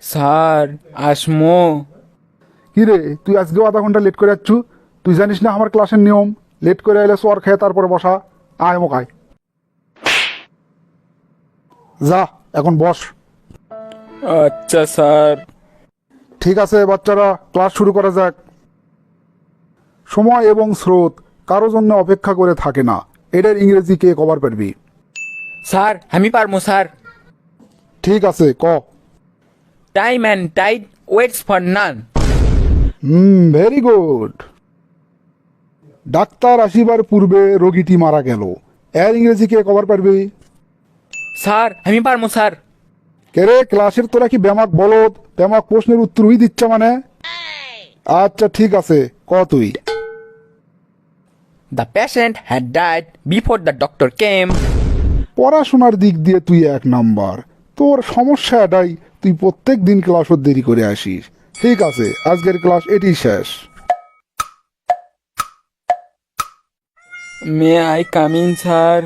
Sir আসমো। কিরে তুই আজকেও আধা ঘন্টা লেট করে যাচ্ছু? তুই জানিস না আমার ক্লাসের নিয়ম, লেট করে এলে চর খেয়ে তারপরে বসা। আয় মোকায় যা, এখন বস। আচ্ছা স্যার। ঠিক আছে বাচ্চারা, ক্লাস শুরু করা যাক। সময় এবং স্রোত কারো জন্য অপেক্ষা করে থাকে না। এটার ইংরেজি কে কভার পারবি? স্যার আমি পারবো স্যার। ঠিক আছে, ক। Time and tide waits for none. Very good. ডাক্তার আসিবার পূর্বে রোগীটি মারা গেল। এর ইংরেজি কে কভার পারবি? স্যার আমি পারবো স্যার। কে রে, ক্লাসের তোরা কি ব্যামাক বলদ? ব্যামাক প্রশ্নের উত্তরই দিচ্ছে মানে? আচ্ছা ঠিক আছে, ক তুই। The patient had died before the doctor came. পড়াশোনার দিক দিয়ে তুই এক নাম্বার। তোর সমস্যা এটাই, তুই প্রত্যেক দিন ক্লাসও দেরি করে আসিস। ঠিক আছে, আজকের ক্লাস এটি শেষ। May I come in sir?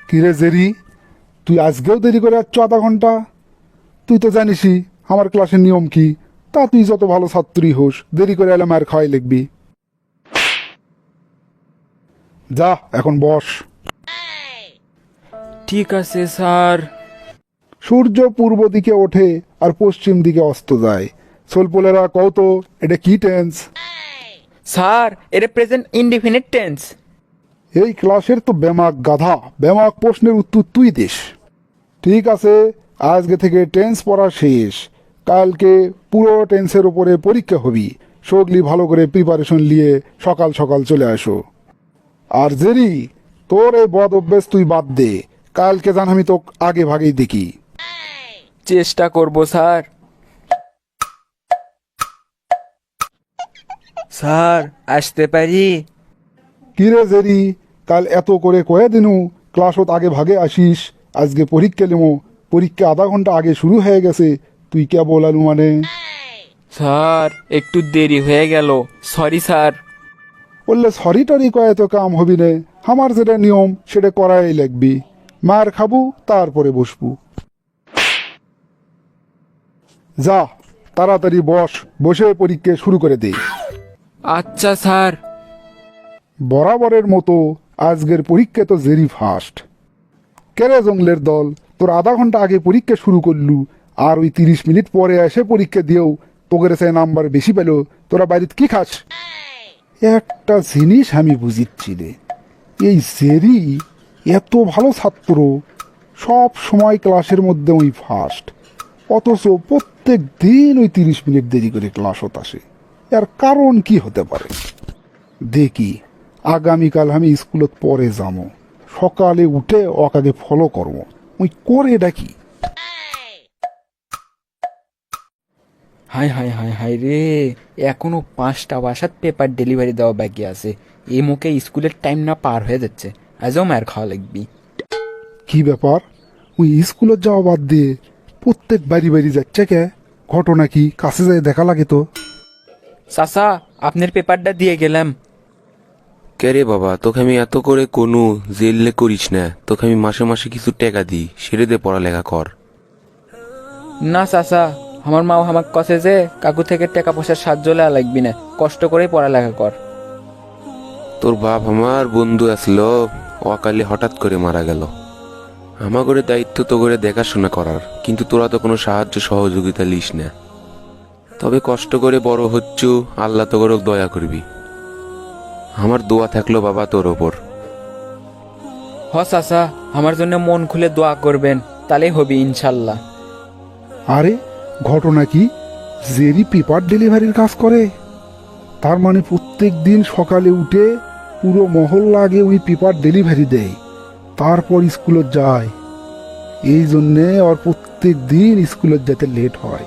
কিরে জেরি, তুই আজকেও দেরি করে যাচ্ছ আধা ঘন্টা? তুই তো জানিসই আমার ক্লাসের নিয়ম কি। তা তুই যত ভালো ছাত্রী হোস, দেরি করে এলে মায়ের খাওয়াই লিখবি। যা, এখন বস। ঠিক আছে স্যার। সূর্য পূর্ব দিকে ওঠে আর পশ্চিম দিকে অস্ত যায়। সোলপোলেরা কও তো, এটা কি টেন্স? স্যার এটা প্রেজেন্ট ইনডিফিনিট টেন্স। এই ক্লাসের তো ব্যামাক গাধা, ব্যামাক প্রশ্নের উত্তর তুই দিস। ঠিক আছে, আজকে থেকে টেন্স পড়া শেষ। কালকে পুরো টেন্সের উপরে পরীক্ষা হবি। সগলি ভালো করে প্রিপারেশন নিয়ে সকাল সকাল চলে আসো। আর জেরি, তোর এই বদ অভ্যেস তুই বাদ দে। কালকে জান আমি তো আগে ভাগেই দেখি। চেষ্টা করব স্যার। স্যার আসতে পারি? কিরে জেরি, কাল এত করে কয়ে দিনু ক্লাসত আগে ভাগে আসিস, আজকে পরীক্ষা নেমো, পরীক্ষা আধা ঘন্টা আগে শুরু হয়ে গেছে, তুই কে বলালু মানে? স্যার একটু দেরি হয়ে গেল, সরি স্যার। বললে সরি টরি কয়ে তো কাম হবি নে। আমার যেটা নিয়ম সেটা করাই লাগবি। মার খাবু তারপরে বসবু। যা, তাড়াতাড়ি বস, বসে পরীক্ষা শুরু করে দে। আচ্ছা স্যার। বরাবরের মতো আজকের পরীক্ষা তো জেরি ফার্স্ট। কেরে জঙ্গলের দল, তোর আধা ঘন্টা আগে পরীক্ষা শুরু করলু, আর ওই 30 মিনিট পরে এসে পরীক্ষা দিয়েও তোদের সে নাম্বার বেশি পেল। তোরা বাড়িতে কি খাস? একটা জিনিস আমি বুঝিচ্ছি রে, এই জেরি এত ভালো ছাত্র, সব সময় ক্লাসের মধ্যে ওই ফার্স্ট, অথচ প্রত্যেক দিন ওই 30 মিনিট দেরি করে ক্লাসত আসে। এর কারণ কি হতে পারে দেখি। আগামীকাল আমি স্কুলত পরে যাবো, সকালে উঠে ওকে ফলো করব। ওই করে ডাকি। হাই হাই হাই হাই রে, এখনো 5টা বাসার পেপার ডেলিভারি দেওয়া বাকি আছে। এই মুখে স্কুলের টাইম না পার হয়ে যাচ্ছে, আজও মায়ের খাওয়া লাগবি। কি ব্যাপার, ওই স্কুলত যাওয়া বাদ দিয়ে প্রত্যেক বাড়ি বাড়ি যাচ্ছে কে? ঘটনা কি, কাছে যায় দেখা লাগে তো। চাচা আপনার পেপারটা দিয়ে গেলাম। কে রে বাবা, তোকে আমি এত করে কোনো জেললে করিস না, তোকে আমি মাসে মাসে কিছু টাকা দিই, সেরে দে পড়ালেখা কর। না চাচা, আমার মাও আমাকে কছে যে কাকু থেকে টাকা পয়সার সাহায্য লেয়া লাগবি না, কষ্ট করেই পড়ালেখা কর। তোর বাপ আমার বন্ধু আসলো, অকালে হঠাৎ করে মারা গেল। আমার করে দায়িত্ব তো করে দেখাশোনা করার, কিন্তু তোরা তো কোনো সাহায্য সহযোগিতা লিস না। তবে কষ্ট করে বড় হচ্ছু, আল্লাহ তো করে দয়া করবি। আমার দোয়া থাকলো বাবা তোর ওপর। হ চাচা, আমার জন্য মন খুলে দোয়া করবেন, তাহলেই হবে ইনশাল্লাহ। আরে ঘটনা কি, জেরি পেপার ডেলিভারির কাজ করে? তার মানে প্রত্যেক দিন সকালে উঠে পুরো মহল্লা আগে ওই পেপার ডেলিভারি দেয়, তারপর স্কুলত যায়। এই জন্যে ওর প্রত্যেক দিন স্কুলত যেতে লেট হয়।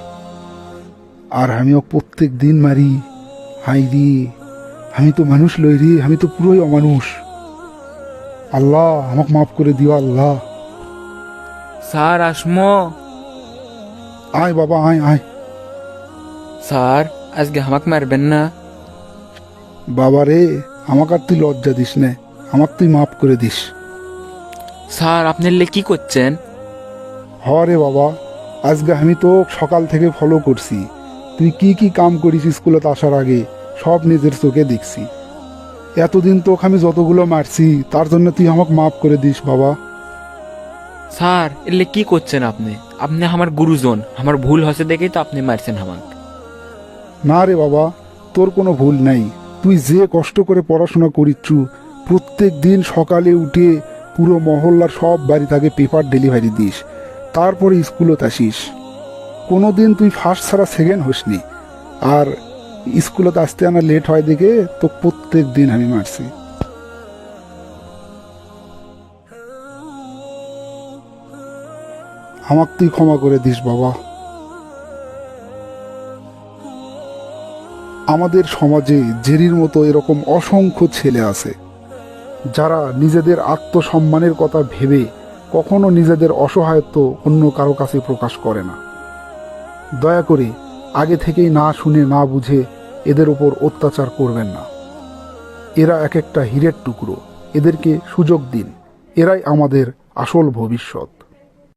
আর আমিও প্রত্যেক দিন মারি। হাই রে, আমি তো মানুষ লই রে, আমি তো পুরোই অমানুষ। আল্লাহ আমাকে মাফ করে দিও আল্লাহ। স্যার আসমো? আয় বাবা, আয় আয়। স্যার আজকে আমাকে মারবেন না? বাবা রে, আমাকে আর তুই লজ্জা দিস না, আমাকে তুই মাফ করে দিস। স্যার আপনার লে কি করছেন? হ রে বাবা, আজকে আমি তো সকাল থেকে ফলো করছি, তুই কি কি কাম করিস স্কুলে আসার আগে সব নিজের চোখে দেখছি। এতদিন তোকে আমি যতগুলো মারছি তার জন্য তুই আমাকে মাফ করে দিস বাবা। স্যার এলে কি করছেন আপনি? আপনি আমার গুরুজন, আমার ভুল হসে দেখেই তো আপনি মারছেন আমাকে। না রে বাবা, তোর কোনো ভুল নাই। তুই যে কষ্ট করে পড়াশোনা করিচ্ছু, প্রত্যেক দিন সকালে উঠে পুরো মহল্লার সব বাড়ি থেকে পেপার ডেলিভারি দিস, তারপরে স্কুলত আসিস। কোনো দিন তুই ফার্স্ট ছাড়া সেকেন্ড হসনি। আর স্কুলত আসতে আনা লেট হয় দেখে তো প্রত্যেক দিন আমি মারছি। আমাকে তুই ক্ষমা করে দিস বাবা। আমাদের সমাজে জেরির মতো এরকম অসংখ্য ছেলে আছে যারা নিজেদের আত্মসম্মানের কথা ভেবে কখনো নিজেদের অসহায়ত্ব অন্য কারো কাছে প্রকাশ করে না। দয়া করে আগে থেকেই না শুনে না বুঝে এদের ওপর অত্যাচার করবেন না। এরা এক একটা হীরের টুকরো, এদেরকে সুযোগ দিন। এরাই আমাদের আসল ভবিষ্যৎ।